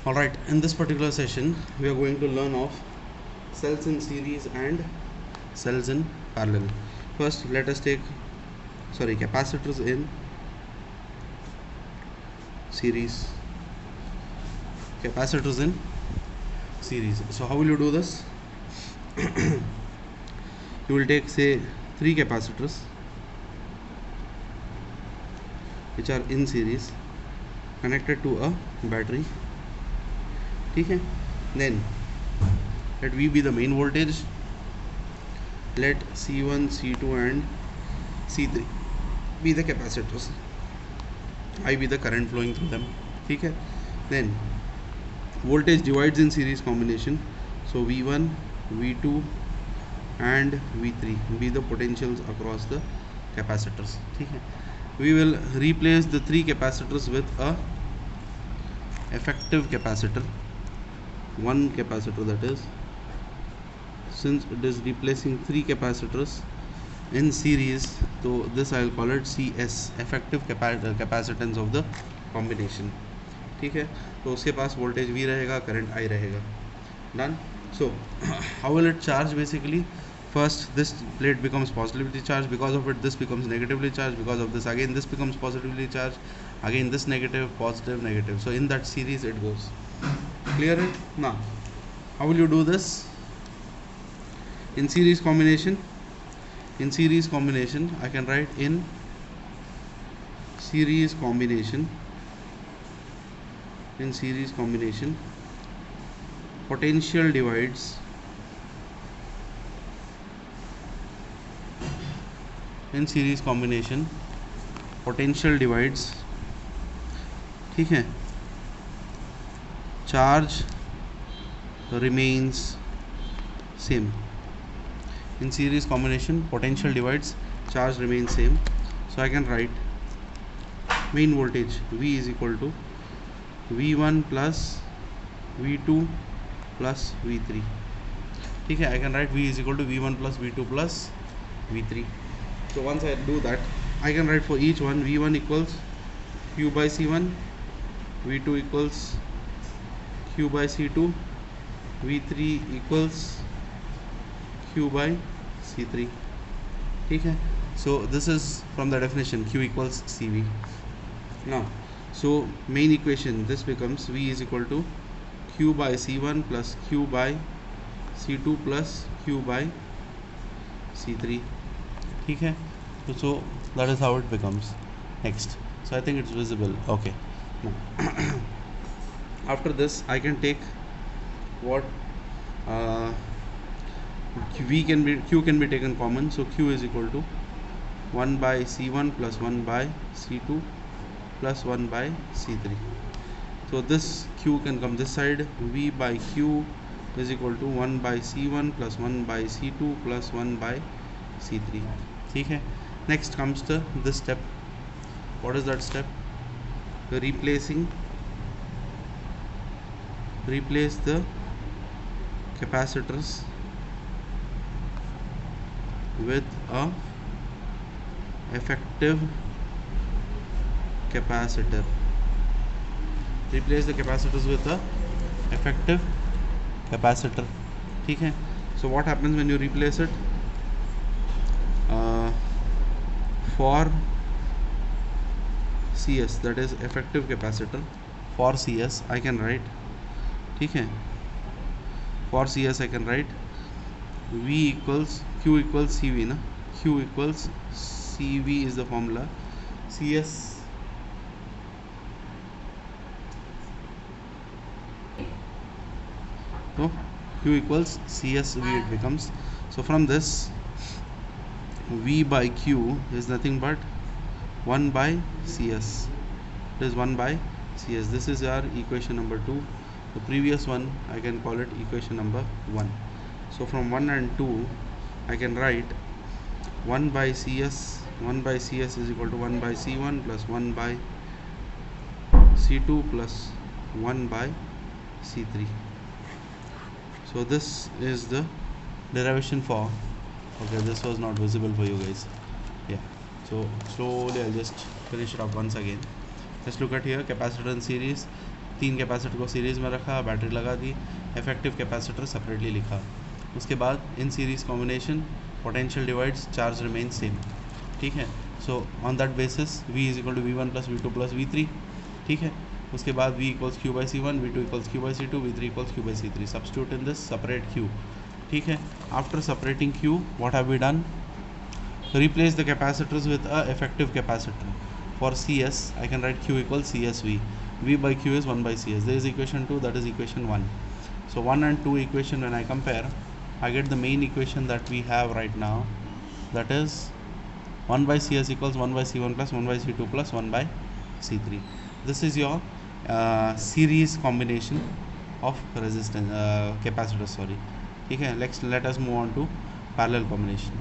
Alright, in this particular session we are going to learn of cells in series and cells in parallel. First let us take capacitors in series. Capacitors in series. So how will you do this? You will take, say, 3 capacitors which are in series connected to a battery. Okay? Then let V be the main voltage, let C1, C2 and C3 be the capacitors, I be the current flowing through them. Okay? Then voltage divides in series combination, so V1, V2 and V3 be the potentials across the capacitors. Okay? We will replace the 3 capacitors with a effective capacitor, one capacitor, that is, since it is replacing 3 capacitors in series, so this I will call it CS, effective capacitance of the combination. ठीक है, तो उसके पास voltage V रहेगा, current I रहेगा. Done. So how will it charge? Basically, first this plate becomes positively charged, because of it this becomes negatively charged, because of this again this becomes positively charged, again this negative, positive, negative, so in that series it goes. Clear it? Now how will you do this? In series combination, I can write in series combination, potential divides ठीक है, charge remains same. In series combination, potential divides, charge remains same, so I can write main voltage V is equal to V1 plus V2 plus V3. ठीक है, I can write V is equal to V1 plus V2 plus V3. So once I do that, I can write for each one V1 equals Q by C1, V2 equals Q by C2, V3 equals Q by C3. ठीक है, so this is from the definition, Q equals CV. Now, so main equation, this becomes V is equal to Q by C1 plus Q by C2 plus Q by C3. ठीक है, so that is how it becomes. Next, so I think it's visible. Okay, now after this I can take what Q can be taken common, so Q is equal to 1 by C1 plus 1 by C2 plus 1 by C3. So this Q can come this side. V by Q is equal to 1 by C1 plus 1 by C2 plus 1 by C3. ठीक है, next comes the this step. What is that step? Replace the capacitors with a effective capacitor. Replace the capacitors with a effective capacitor. ठीक है, so what happens when you replace it? For CS, that is effective capacitor, for CS I can write, ठीक है, for CS I can write V equals Q equals CV ना, Q equals CV is the formula. CS so Q equals CSV it becomes. So from this, V by Q is nothing but 1 by CS. It is 1 by CS. This is our equation number 2. The previous one I can call it equation number 1. So from 1 and 2 I can write 1 by CS is equal to 1 by C1 plus 1 by C2 plus 1 by C3. So this is the derivation for, okay, this was not visible for you guys. Yeah, so slowly I'll just finish it up once again. Let's look at here, capacitor in series. तीन capacitor को series में रखा, battery लगा दी, effective capacitor separately लिखा। उसके बाद in series combination potential divides, charge remain same. ठीक है, so on that basis V is equal to V1 plus V2 plus V3। ठीक है, उसके बाद V equals Q by C1, V2 equals Q by C2, V3 equals Q by C3। Substitute in this, separate Q। ठीक है, after separating Q what have we done? Replace the capacitors with a effective capacitor. For CS I can write Q equals CSV. V by Q is 1 by CS. There is equation 2, that is equation 1. So 1 and 2 equation, when I compare, I get the main equation that we have right now, that is 1 by CS equals 1 by C1 plus 1 by C2 plus 1 by C3. This is your series combination of resistance capacitors, sorry. ठीक है, let us move on to parallel combination.